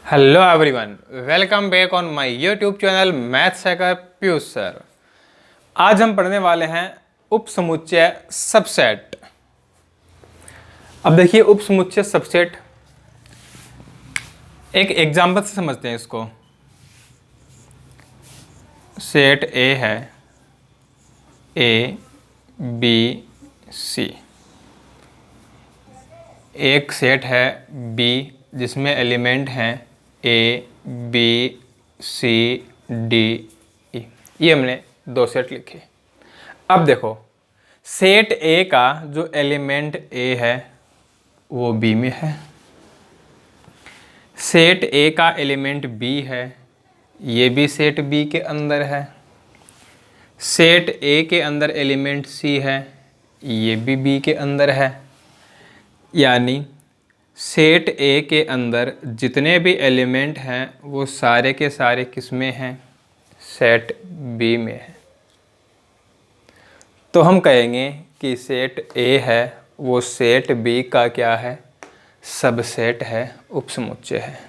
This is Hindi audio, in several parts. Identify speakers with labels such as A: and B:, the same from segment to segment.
A: Hello everyone, welcome back on my YouTube channel maths hacker Piyush sir. आज हम पढ़ने वाले हैं उपसमुच्चय सबसेट। अब देखिए उपसमुच्चय सबसेट एक एग्जांपल से समझते हैं इसको। सेट ए है, ए बी सी। एक सेट है बी जिसमें एलिमेंट हैं A B C D E. ये हमने दो सेट लिखे। अब देखो सेट ए का जो एलिमेंट ए है वो बी में है, सेट ए का एलिमेंट बी है, ये भी सेट बी के अंदर है, सेट ए के अंदर एलिमेंट सी है, ये भी बी के अंदर है। यानी सेट ए के अंदर जितने भी एलिमेंट हैं वो सारे के सारे किस में हैं? सेट बी में है। तो हम कहेंगे कि सेट ए है वो सेट बी का क्या है? सबसेट है, उपसमुच्चय है।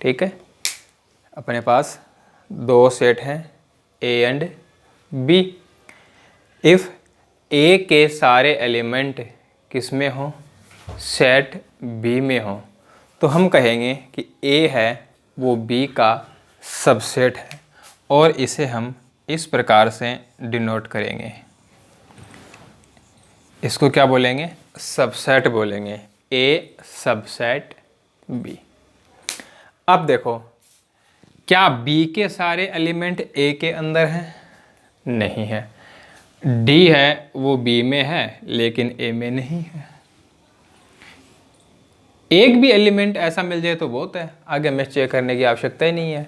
A: ठीक है, अपने पास दो सेट हैं ए एंड बी। इफ़ ए के सारे एलिमेंट किस में हों? सेट बी में हो, तो हम कहेंगे कि ए है वो बी का सबसेट है और इसे हम इस प्रकार से डिनोट करेंगे। इसको क्या बोलेंगे? सबसेट बोलेंगे, ए सबसेट बी। अब देखो क्या बी के सारे एलिमेंट ए के अंदर हैं? नहीं है। डी है वो बी में है लेकिन ए में नहीं है। एक भी एलिमेंट ऐसा मिल जाए तो बहुत है, आगे हमें चेक करने की आवश्यकता ही नहीं है।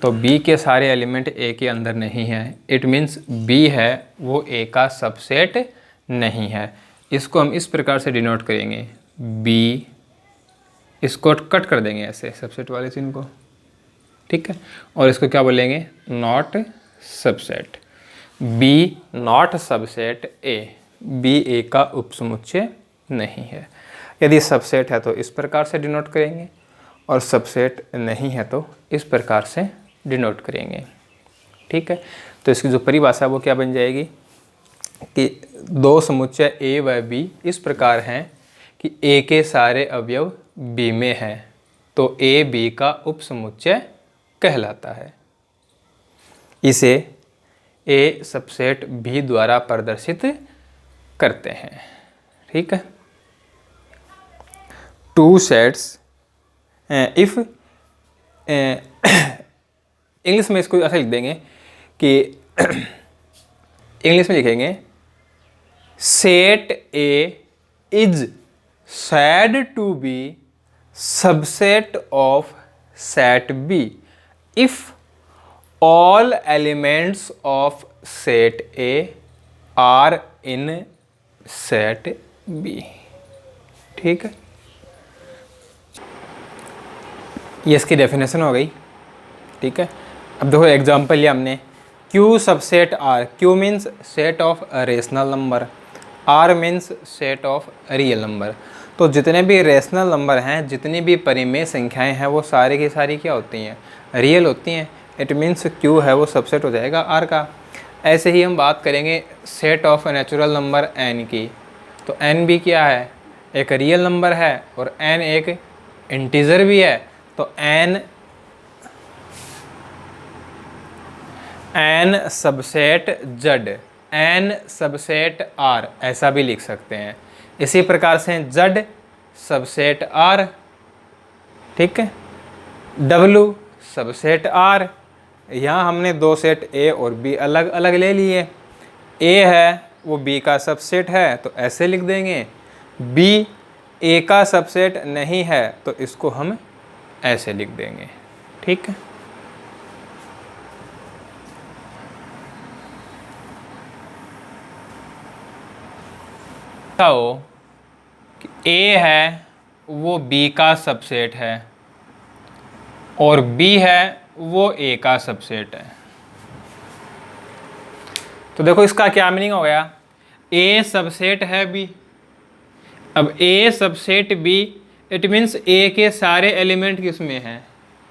A: तो बी के सारे एलिमेंट ए के अंदर नहीं है, इट मीन्स बी है वो ए का सबसेट नहीं है। इसको हम इस प्रकार से डिनोट करेंगे, बी, इसको कट कर देंगे ऐसे सबसेट वाले चिन्ह को। ठीक है, और इसको क्या बोलेंगे? Not subset. B not subset A, B A का उपसमुच्चय नहीं है। यदि सबसेट है तो इस प्रकार से डिनोट करेंगे और सबसेट नहीं है तो इस प्रकार से डिनोट करेंगे। ठीक है, तो इसकी जो परिभाषा है वो क्या बन जाएगी कि दो समुच्चय ए व बी इस प्रकार हैं कि ए के सारे अवयव बी में हैं, तो ए बी का उपसमुच्चय कहलाता है। इसे ए सबसेट बी द्वारा प्रदर्शित करते हैं। ठीक है, टू सेट्स इफ इंग्लिश में इसको ऐसा लिख देंगे कि इंग्लिश में लिखेंगे set A is said to be subset of set B if all elements of set A are in set B. ठीक है, ये इसकी डेफिनेशन हो गई। ठीक है, अब देखो एग्जांपल लिया हमने, Q subset R। Q means set of rational number, R means set of real number. तो जितने भी रेशनल नंबर हैं, जितनी भी परिमेय संख्याएं हैं, वो सारी की सारी क्या होती हैं? रियल होती हैं। इट मीन्स Q है वो सबसेट हो जाएगा R का। ऐसे ही हम बात करेंगे set of natural number N की। तो N भी क्या है? एक रियल नंबर है और N एक इंटीजर भी है। तो n subset Z, n subset R ऐसा भी लिख सकते हैं। इसी प्रकार से Z सबसेट R। ठीक है, W सबसेट R। यहाँ हमने दो सेट A और B अलग अलग ले लिए। A है वो B का सबसेट है तो ऐसे लिख देंगे, B A का सबसेट नहीं है तो इसको हम ऐसे लिख देंगे। ठीक है, तो A है वो B का सबसेट है और B है वो A का सबसेट है। तो देखो इसका क्या मीनिंग हो गया? A सबसेट है B। अब A subset B it means A के सारे एलिमेंट किस में हैं,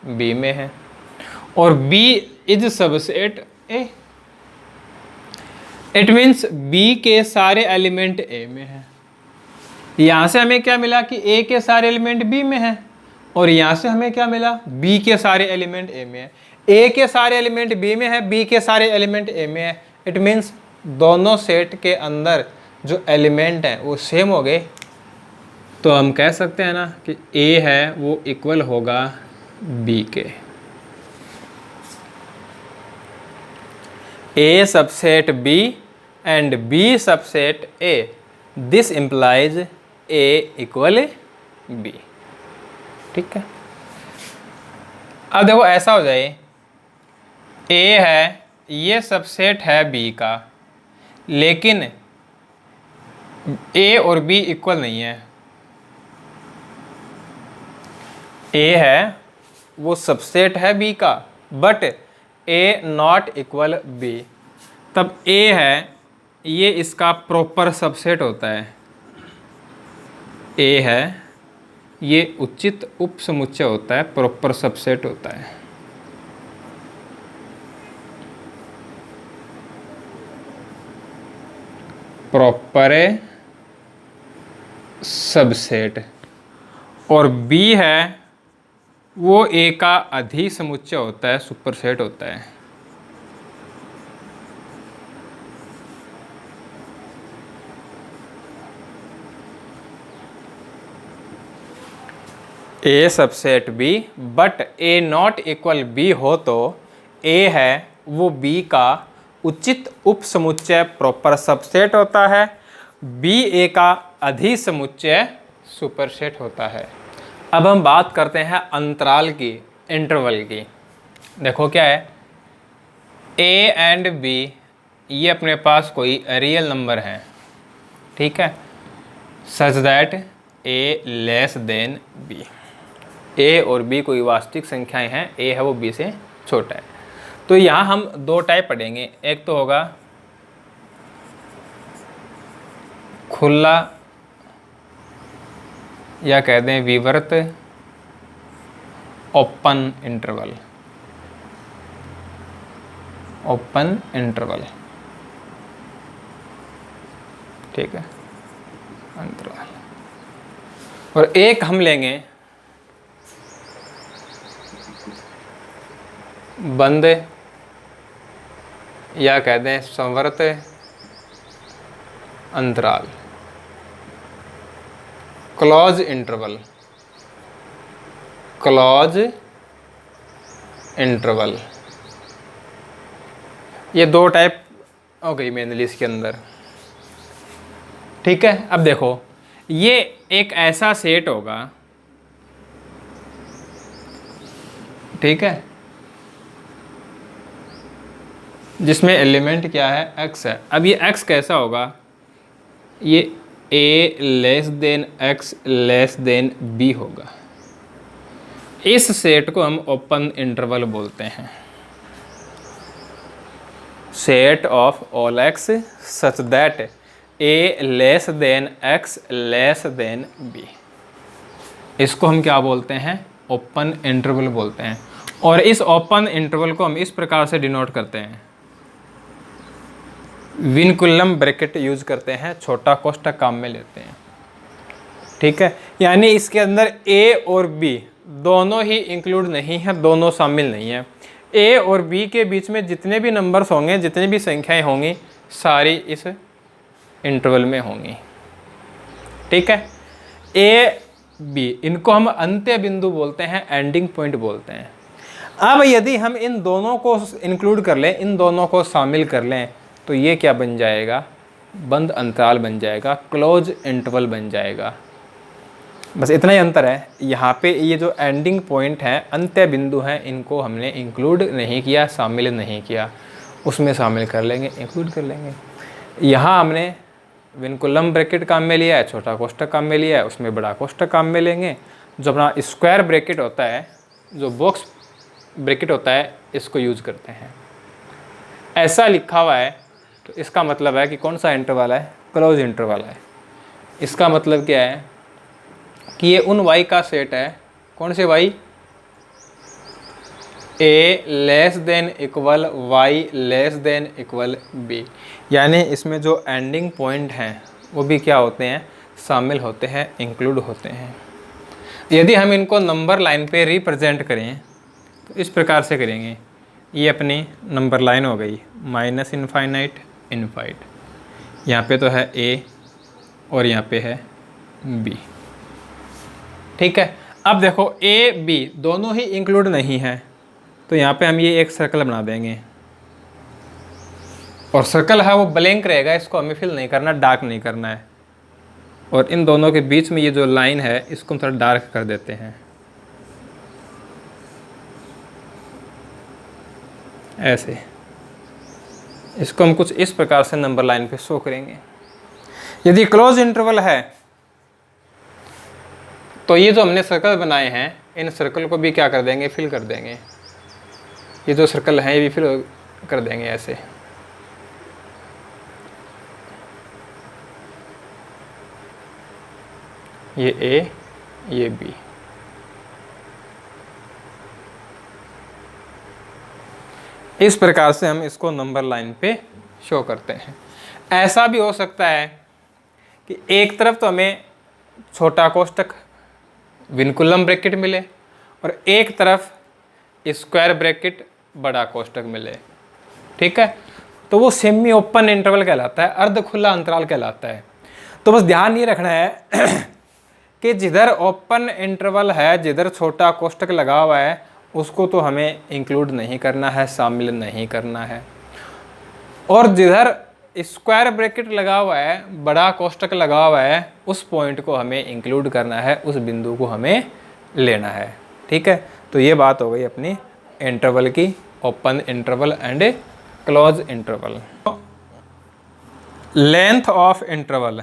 A: बी में है, और B is subset A. It means B के सारे एलिमेंट ए में है। यहां से हमें क्या मिला कि ए के सारे एलिमेंट बी में है, और यहां से हमें क्या मिला, बी के सारे एलिमेंट ए में है। ए के सारे एलिमेंट बी में है, बी के सारे एलिमेंट ए में है। इट मीन्स दोनों सेट के अंदर जो एलिमेंट हैं वो सेम हो गए। तो हम कह सकते हैं ना कि ए है वो इक्वल होगा बी के। A subset B and B subset A, this implies A equal B. ठीक है, अब देखो ऐसा हो जाए, ए है, ये सबसेट है बी का, लेकिन ए और बी इक्वल नहीं है। ए है वो सबसेट है बी का, but A not equal B. तब ए है ये इसका प्रॉपर सबसेट होता है। ए है ये उचित उपसमुच्चय होता है, प्रॉपर सबसेट होता है। Proper subset. और बी है वो ए का अधिसमुच्चय होता है, सुपरसेट होता है। A subset B but A not equal B हो तो ए है वो बी का उचित उपसमुच्चय प्रॉपर सबसेट होता है, बी ए का अधिसमुच्चय सुपरसेट होता है। अब हम बात करते हैं अंतराल की, इंटरवल की। देखो क्या है, ए एंड बी ये अपने पास कोई रियल नंबर हैं, ठीक है, such that A less than B. A और बी कोई वास्तविक संख्याएं हैं, ए है वो बी से छोटा है। तो यहाँ हम दो टाइप पढ़ेंगे, एक तो होगा खुला या कह दें विवर्त ओपन इंटरवल। ओपन इंटरवल, ठीक है, अंतराल। और एक हम लेंगे बंद या कह दें संवर्त अंतराल, क्लोज इंटरवल। क्लोज इंटरवल, ये दो टाइप हो गई मेनली इसके अंदर, ठीक है। अब देखो ये एक ऐसा सेट होगा, ठीक है, जिसमें एलिमेंट क्या है, x है। अब ये x कैसा होगा, ये a less than x less than b होगा। इस सेट को हम ओपन इंटरवल बोलते हैं। Set of all x such that a less than x less than b, इसको हम क्या बोलते हैं, ओपन इंटरवल बोलते हैं। और इस ओपन इंटरवल को हम इस प्रकार से डिनोट करते हैं, विनकुलम ब्रैकेट यूज करते हैं, छोटा कोष्ठक काम में लेते हैं, ठीक है। यानी इसके अंदर a और b दोनों ही इंक्लूड नहीं है, दोनों शामिल नहीं है। a और b के बीच में जितने भी नंबर्स होंगे, जितनी भी संख्याएं होंगी, सारी इस इंटरवल में होंगी, ठीक है। a b इनको हम अंत्य बिंदु बोलते हैं, एंडिंग पॉइंट बोलते हैं। अब यदि हम इन दोनों को इंक्लूड कर लें, इन दोनों को शामिल कर लें, तो ये क्या बन जाएगा, बंद अंतराल बन जाएगा, क्लोज इंटरवल बन जाएगा। बस इतना ही अंतर है। यहाँ पे ये जो एंडिंग पॉइंट है, अंत्य बिंदु हैं, इनको हमने इंक्लूड नहीं किया, शामिल नहीं किया, उसमें शामिल कर लेंगे, इंक्लूड कर लेंगे। यहाँ हमने विनकुलम ब्रैकेट काम में लिया है, छोटा कोष्ठक काम में लिया है, उसमें बड़ा कोष्ठक काम में लेंगे। जो अपना स्क्वायर ब्रैकेट होता है, जो बॉक्स ब्रैकेट होता है, इसको यूज करते हैं। ऐसा लिखा हुआ है तो इसका मतलब है कि कौन सा इंटरवल है, क्लोज इंटरवल है। इसका मतलब क्या है, कि ये उन y का सेट है, कौन से y, a less than equal y less than equal b, यानी इसमें जो एंडिंग पॉइंट हैं वो भी क्या होते हैं, शामिल होते हैं, इंक्लूड होते हैं। यदि हम इनको नंबर लाइन पे रिप्रेजेंट करें तो इस प्रकार से करेंगे, ये अपनी नंबर लाइन हो गई माइनस इनफाइनाइट इनफाइट, यहाँ पे तो है a और यहाँ पे है b, ठीक है। अब देखो a b दोनों ही इंक्लूड नहीं है, तो यहाँ पे हम ये एक सर्कल बना देंगे, और सर्कल है वो ब्लैंक रहेगा, इसको हमें फिल नहीं करना, डार्क नहीं करना है। और इन दोनों के बीच में ये जो लाइन है इसको हम थोड़ा डार्क कर देते हैं, ऐसे। इसको हम कुछ इस प्रकार से नंबर लाइन पे शो करेंगे। यदि क्लोज इंटरवल है तो ये जो हमने सर्कल बनाए हैं इन सर्कल को भी क्या कर देंगे, फिल कर देंगे। ये जो सर्कल हैं ये भी फिल कर देंगे ऐसे। ये a ये b, इस प्रकार से हम इसको नंबर लाइन पे शो करते हैं। ऐसा भी हो सकता है कि एक तरफ तो हमें छोटा कोष्टक विनकुलम ब्रैकेट मिले और एक तरफ स्क्वायर ब्रैकेट बड़ा कोष्टक मिले, ठीक है। तो वो सेमी ओपन इंटरवल कहलाता है, अर्ध खुला अंतराल कहलाता है। तो बस ध्यान ये रखना है कि जिधर ओपन इंटरवल है, जिधर छोटा कोष्टक लगा हुआ है, उसको तो हमें इंक्लूड नहीं करना है, शामिल नहीं करना है। और जिधर स्क्वायर ब्रैकेट लगा हुआ है, बड़ा कोष्टक लगा हुआ है, उस पॉइंट को हमें इंक्लूड करना है, उस बिंदु को हमें लेना है, ठीक है। तो ये बात हो गई अपनी इंटरवल की, open interval and close interval. Length of interval,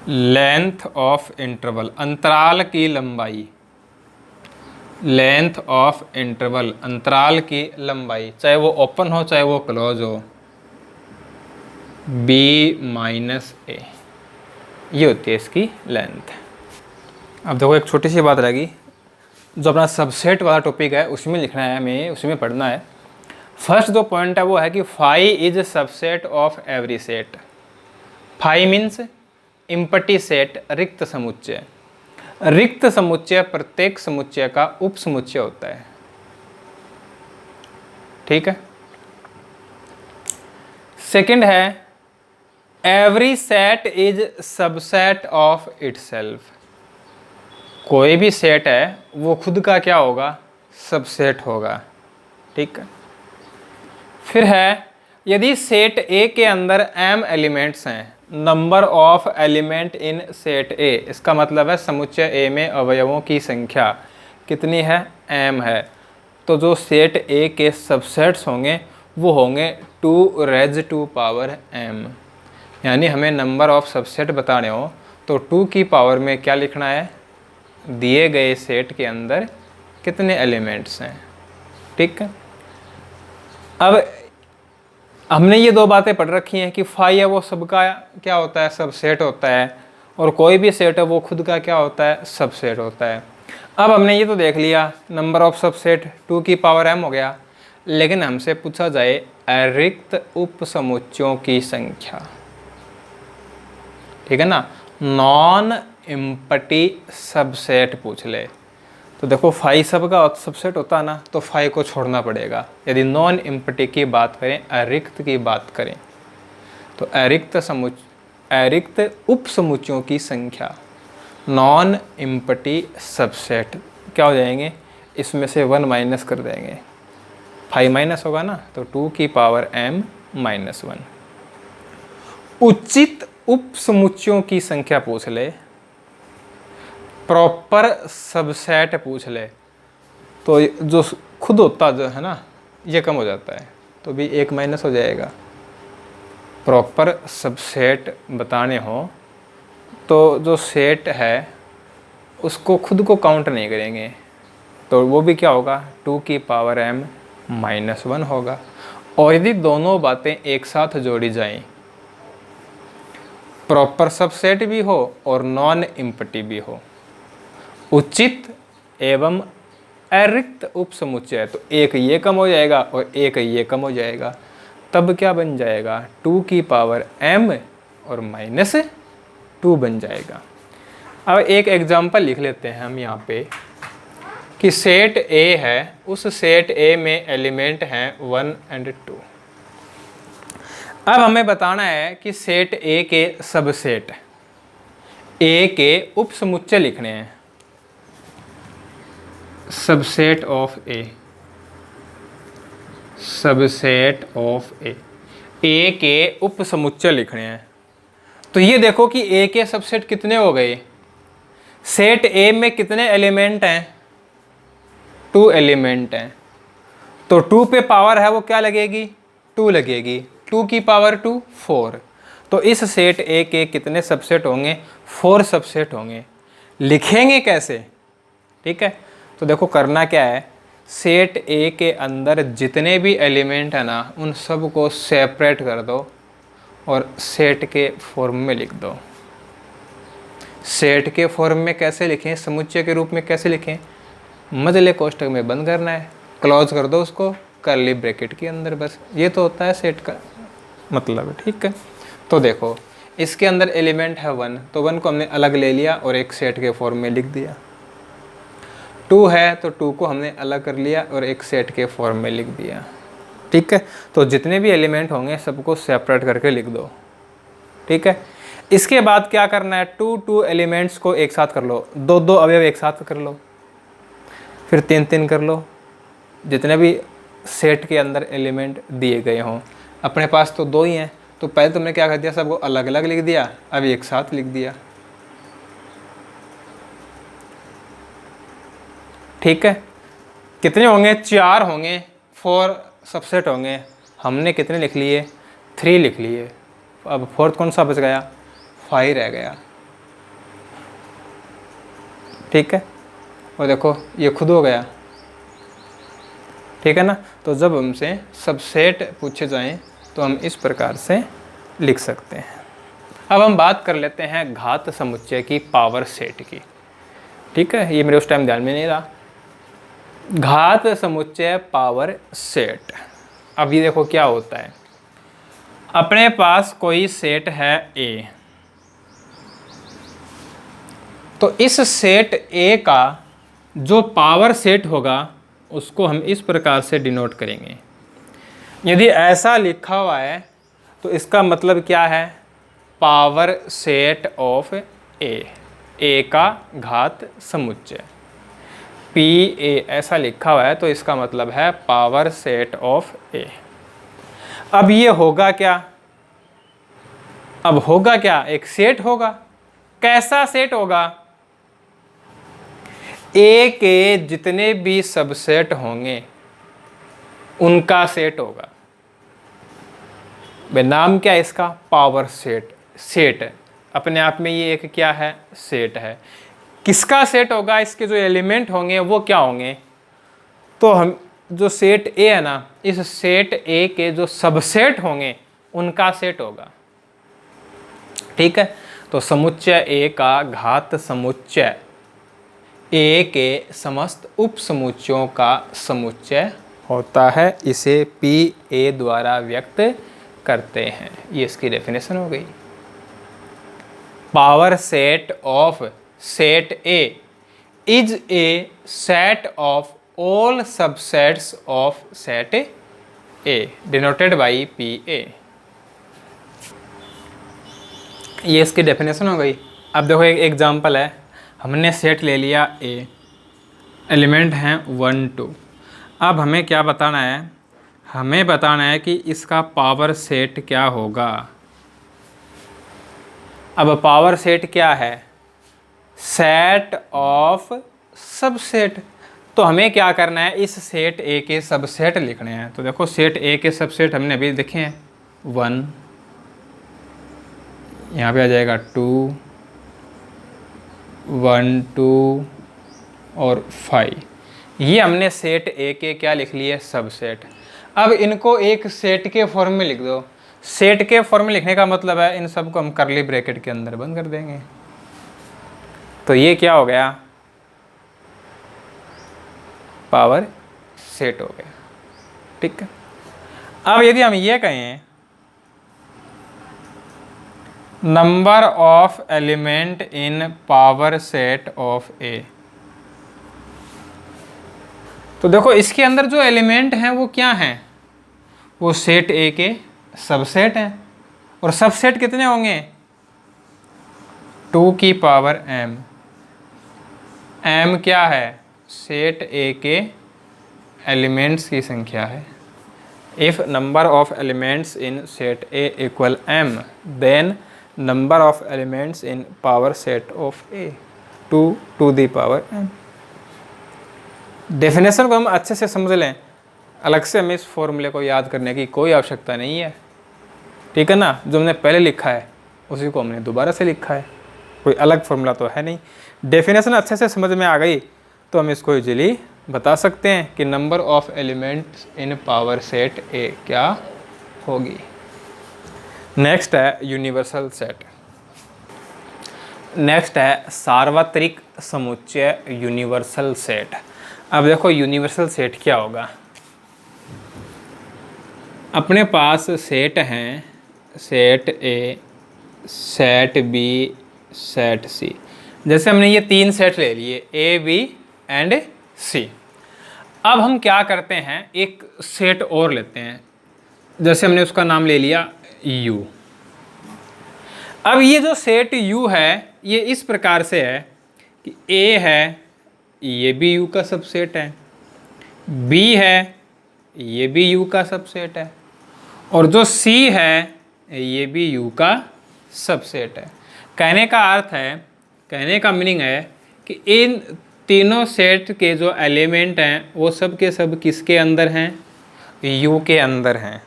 A: length of interval अंतराल की लंबाई, लेंथ ऑफ इंटरवल अंतराल की लंबाई, चाहे वो ओपन हो चाहे वो क्लोज हो, b माइनस a, ये होती है इसकी लेंथ। अब देखो एक छोटी सी बात रहेगी, जो अपना सबसेट वाला टॉपिक है उसमें लिखना है हमें, उसमें पढ़ना है। फर्स्ट जो पॉइंट है वो है कि phi is subset of every set. Phi means empty set, रिक्त समुच्चय। रिक्त समुच्चय प्रत्येक समुच्चय का उप समुच्चय होता है, ठीक है। सेकंड है every set is subset of itself. कोई भी सेट है वो खुद का क्या होगा, सबसेट होगा, ठीक है। फिर है यदि सेट ए के अंदर m एलिमेंट्स हैं, number of element in set ए, इसका मतलब है समुच्चय ए में अवयवों की संख्या कितनी है, m है। तो जो सेट ए के सबसेट्स होंगे वो होंगे 2 रेज टू पावर m। यानी हमें नंबर ऑफ सबसेट बताने हो तो 2 की पावर में क्या लिखना है, दिए गए सेट के अंदर कितने एलिमेंट्स हैं, ठीक है। अब हमने ये दो बातें पढ़ रखी हैं कि फाई है वो सबका क्या होता है, सबसेट होता है, और कोई भी सेट है वो खुद का क्या होता है, सबसेट होता है। अब हमने ये तो देख लिया नंबर ऑफ सबसेट 2 की पावर m हो गया, लेकिन हमसे पूछा जाए अरिक्त उप समुच्चयों की संख्या, ठीक है ना, नॉन इम्पटी सबसेट पूछ ले। तो देखो फाई सबका सबसेट होता है ना, तो फाई को छोड़ना पड़ेगा। यदि नॉन इम्पटी की बात करें, अरिक्त की बात करें, तो अरिक्त उप समुच्चयों की संख्या, नॉन इम्पटी सबसेट क्या हो जाएंगे, इसमें से 1 माइनस कर देंगे, 5 माइनस होगा ना, तो 2 की पावर m माइनस 1। उचित उप समुच्चयों की संख्या पूछ ले, प्रॉपर सबसेट पूछ ले, तो जो खुद होता जो है ना ये कम हो जाता है, तो भी 1 माइनस हो जाएगा। प्रॉपर सबसेट बताने हो तो जो सेट है उसको खुद को काउंट नहीं करेंगे, तो वो भी क्या होगा, 2 की पावर m माइनस 1 होगा। और यदि दोनों बातें एक साथ जोड़ी जाएं, प्रॉपर सबसेट भी हो और नॉन इम्पटी भी हो। उचित एवं अरिक्त उपसमुच्चय, तो एक ये कम हो जाएगा और एक ये कम हो जाएगा, तब क्या बन जाएगा 2 की पावर m और -2 बन जाएगा। अब एक एग्जांपल लिख लेते हैं हम यहाँ पे कि सेट A है, उस सेट A में एलिमेंट हैं 1 और 2। अब हमें बताना है कि सेट A के सबसेट A के उपसमुच्चय लिखने हैं। Subset of A, subset of A के उपसमुच्चय लिखने हैं। तो ये देखो कि A के सबसेट कितने हो गए। सेट A में कितने एलिमेंट हैं, 2 एलिमेंट हैं, तो 2 पे पावर है वो क्या लगेगी, 2 लगेगी। 2 की पावर 2 4। तो इस सेट A के कितने सबसेट होंगे, 4 सबसेट होंगे। लिखेंगे कैसे, ठीक है। तो देखो करना क्या है, सेट A के अंदर जितने भी एलिमेंट है ना उन सब को सेपरेट कर दो और सेट के फॉर्म में लिख दो। सेट के फॉर्म में कैसे लिखें, समुच्चय के रूप में कैसे लिखें, मझले कोष्ठक में बंद करना है, क्लोज कर दो उसको कर्ली ब्रैकेट के अंदर, बस ये तो होता है सेट का मतलब, ठीक है। तो देखो इसके अंदर एलिमेंट है 1, तो 1 को हमने अलग ले लिया और एक सेट के फॉर्म में लिख दिया। 2 है तो 2 को हमने अलग कर लिया और एक सेट के फॉर्म में लिख दिया, ठीक है। तो जितने भी एलिमेंट होंगे सबको सेपरेट करके लिख दो, ठीक है। इसके बाद क्या करना है, 2 एलिमेंट्स को एक साथ कर लो, 2 अवयव एक साथ कर लो, फिर 3 कर लो, जितने भी सेट के अंदर एलिमेंट दिए गए हों। अपने पास तो 2 ही हैं, तो पहले तुमने क्या कर दिया, सबको अलग अलग लिख दिया, अब एक साथ लिख दिया, ठीक है। कितने होंगे, 4 होंगे, 4 सबसेट होंगे। हमने कितने लिख लिए, 3 लिख लिए। अब फोर्थ कौन सा बच गया, 5 रह गया, ठीक है। और देखो ये खुद हो गया, ठीक है ना। तो जब हमसे सबसेट पूछे जाएं तो हम इस प्रकार से लिख सकते हैं। अब हम बात कर लेते हैं घात समुच्चय की, पावर सेट की, ठीक है। ये मेरे उस टाइम ध्यान में नहीं रहा। घात समुच्चय पावर सेट, अब ये देखो क्या होता है। अपने पास कोई सेट है A, तो इस सेट A का जो पावर सेट होगा उसको हम इस प्रकार से डिनोट करेंगे। यदि ऐसा लिखा हुआ है तो इसका मतलब क्या है, पावर सेट ऑफ A का घात समुच्चय। PA ऐसा लिखा हुआ है तो इसका मतलब है पावर सेट ऑफ A। अब ये होगा क्या, अब होगा क्या, एक सेट होगा। कैसा सेट होगा, A के जितने भी सबसेट होंगे उनका सेट होगा। भाई नाम क्या है इसका, पावर सेट। सेट अपने आप में ये एक क्या है, सेट है। किसका सेट होगा, इसके जो एलिमेंट होंगे वो क्या होंगे, तो हम जो सेट A है ना, इस सेट A के जो सबसेट होंगे उनका सेट होगा, ठीक है। तो समुच्चय A का घात समुच्चय A के समस्त उपसमुच्चयों का समुच्चय होता है। इसे PA द्वारा व्यक्त करते हैं। ये इसकी डेफिनेशन हो गई। Power set of set A is a set of all subsets of set A denoted by PA। ये इसकी डेफिनेशन हो गई। अब देखो एक एग्जांपल है, हमने सेट ले लिया A, एलिमेंट हैं 1 2। अब हमें क्या बताना है, हमें बताना है कि इसका पावर सेट क्या होगा। अब पावर सेट क्या है, सेट ऑफ सबसेट। तो हमें क्या करना है, इस सेट A के सबसेट लिखने हैं। तो देखो सेट A के सबसेट हमने अभी देखे हैं 1, यहाँ पे आ जाएगा 2 1 2 और 5। ये हमने सेट A के क्या लिख लिए, सबसेट। अब इनको एक सेट के फॉर्म में लिख दो। सेट के फॉर्म में लिखने का मतलब है इन सबको हम करली ब्रैकेट के अंदर बंद कर देंगे। तो ये क्या हो गया, पावर सेट हो गया। ठीक है, अब यदि हम ये कहें number of element in power set of A, तो देखो इसके अंदर जो एलिमेंट हैं वो क्या हैं, वो सेट ए के सबसेट हैं। और सबसेट कितने होंगे, 2 की पावर m। m क्या है, सेट ए के एलिमेंट्स की संख्या है। If number of elements in set A equal m, then number of elements in power set of A 2 to the power m। Definition को हम अच्छे से समझ लें, अलग से हमें इस फॉर्मूले को याद करने की कोई आवश्यकता नहीं है। ठीक है ना, जो हमने पहले लिखा है उसी को हमने दोबारा से लिखा है, कोई अलग फॉर्मूला तो है नहीं। डेफिनेशन अच्छे से समझ में आ गई तो हम इसको इजीली बता सकते हैं कि number of elements in power set ए क्या होगी। नेक्स्ट है यूनिवर्सल सेट। नेक्स्ट है सार्वत्रिक समुच्चय यूनिवर्सल सेट। अब देखो यूनिवर्सल सेट क्या होगा, अपने पास सेट हैं, set A, set B, set C. जैसे हमने ये 3 सेट ले लिए, ए बी एंड सी। अब हम क्या करते हैं, एक सेट और लेते हैं, जैसे हमने उसका नाम ले लिया यू। अब ये जो सेट यू है ये इस प्रकार से है कि ए है, ये भी यू का सबसेट है, बी है, ये भी यू का सबसेट है, और जो सी है ये भी यू का सबसेट है। कहने का अर्थ है, कहने का मीनिंग है कि इन तीनों सेट के जो एलिमेंट हैं वो सब के सब किसके अंदर हैं, यू के अंदर हैं।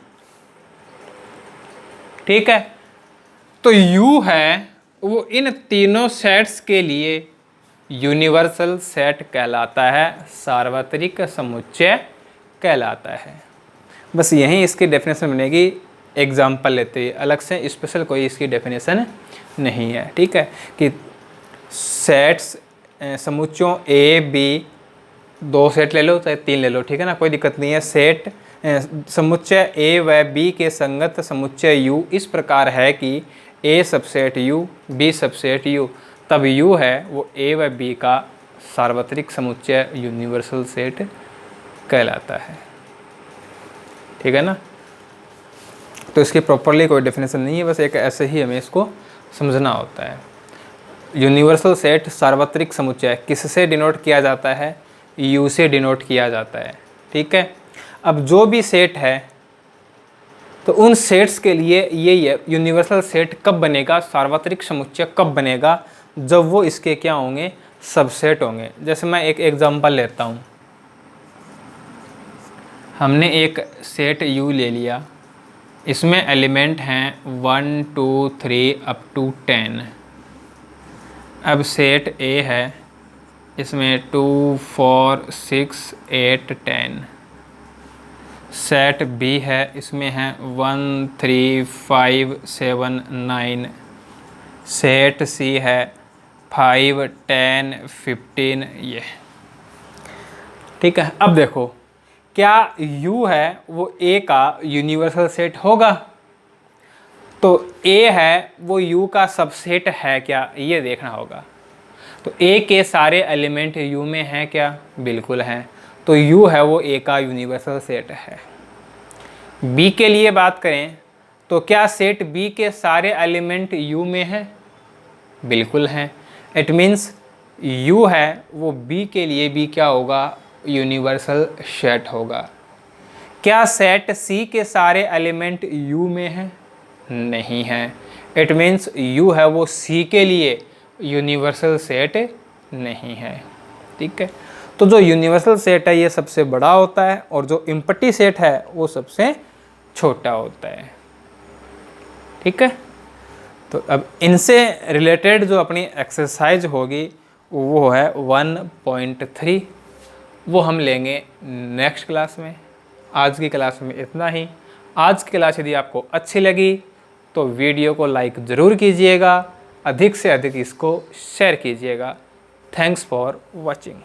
A: ठीक है, तो यू है वो इन तीनों सेट्स के लिए यूनिवर्सल सेट कहलाता है, सार्वत्रिक समुच्चय कहलाता है। बस यहीं इसकी डेफिनेशन बनेगी, एग्जाम्पल लेते हैं, अलग से स्पेशल कोई इसकी डेफिनेशन नहीं है। ठीक है, कि सेट्स समुच्चयों ए बी, 2 सेट ले लो चाहे 3 ले लो, ठीक है ना, कोई दिक्कत नहीं है। सेट समुच्चय ए व बी के संगत समुच्चय यू इस प्रकार है कि A subset U, B subset U, तब यू है वो ए व बी का सार्वत्रिक समुच्चय यूनिवर्सल सेट कहलाता है। ठीक है ना, तो इसकी प्रॉपरली कोई डेफिनेशन नहीं है, बस एक ऐसे ही हमें इसको समझना होता है। यूनिवर्सल सेट सार्वत्रिक समुच्चय किससे डिनोट किया जाता है, यू से डिनोट किया जाता है। ठीक है, अब जो भी सेट है तो उन सेट्स के लिए ये यूनिवर्सल सेट कब बनेगा, सार्वत्रिक समुच्चय कब बनेगा, जब वो इसके क्या होंगे, सबसेट होंगे। जैसे मैं एक एग्जांपल लेता हूँ, हमने एक सेट यू ले लिया, इसमें एलिमेंट हैं 1 2 3 अप टू 10। अब सेट ए है, इसमें 2 4 6 8 10। सेट बी है, इसमें है 1 3 5 7 9। सेट सी है 5 10 15 ये। ठीक है, अब देखो क्या U है वो A का यूनिवर्सल सेट होगा, तो A है वो U का सबसेट है क्या, ये देखना होगा। तो A के सारे एलिमेंट U में हैं क्या, बिल्कुल हैं, तो U है वो A का यूनिवर्सल सेट है। B के लिए बात करें तो क्या सेट B के सारे एलिमेंट U में हैं, बिल्कुल हैं। इट मीन्स U है वो B के लिए भी क्या होगा, यूनिवर्सल सेट होगा। क्या सेट C के सारे एलिमेंट U में हैं, नहीं है। इट मीन्स U है वो C के लिए यूनिवर्सल सेट नहीं है। ठीक है, तो जो यूनिवर्सल सेट है ये सबसे बड़ा होता है और जो इम्पटी सेट है वो सबसे छोटा होता है। ठीक है, तो अब इनसे रिलेटेड जो अपनी एक्सरसाइज होगी वो है 1.3, वो हम लेंगे नेक्स्ट क्लास में। आज की क्लास में इतना ही। आज की क्लास यदि आपको अच्छी लगी तो वीडियो को लाइक ज़रूर कीजिएगा, अधिक से अधिक इसको शेयर कीजिएगा। Thanks for watching.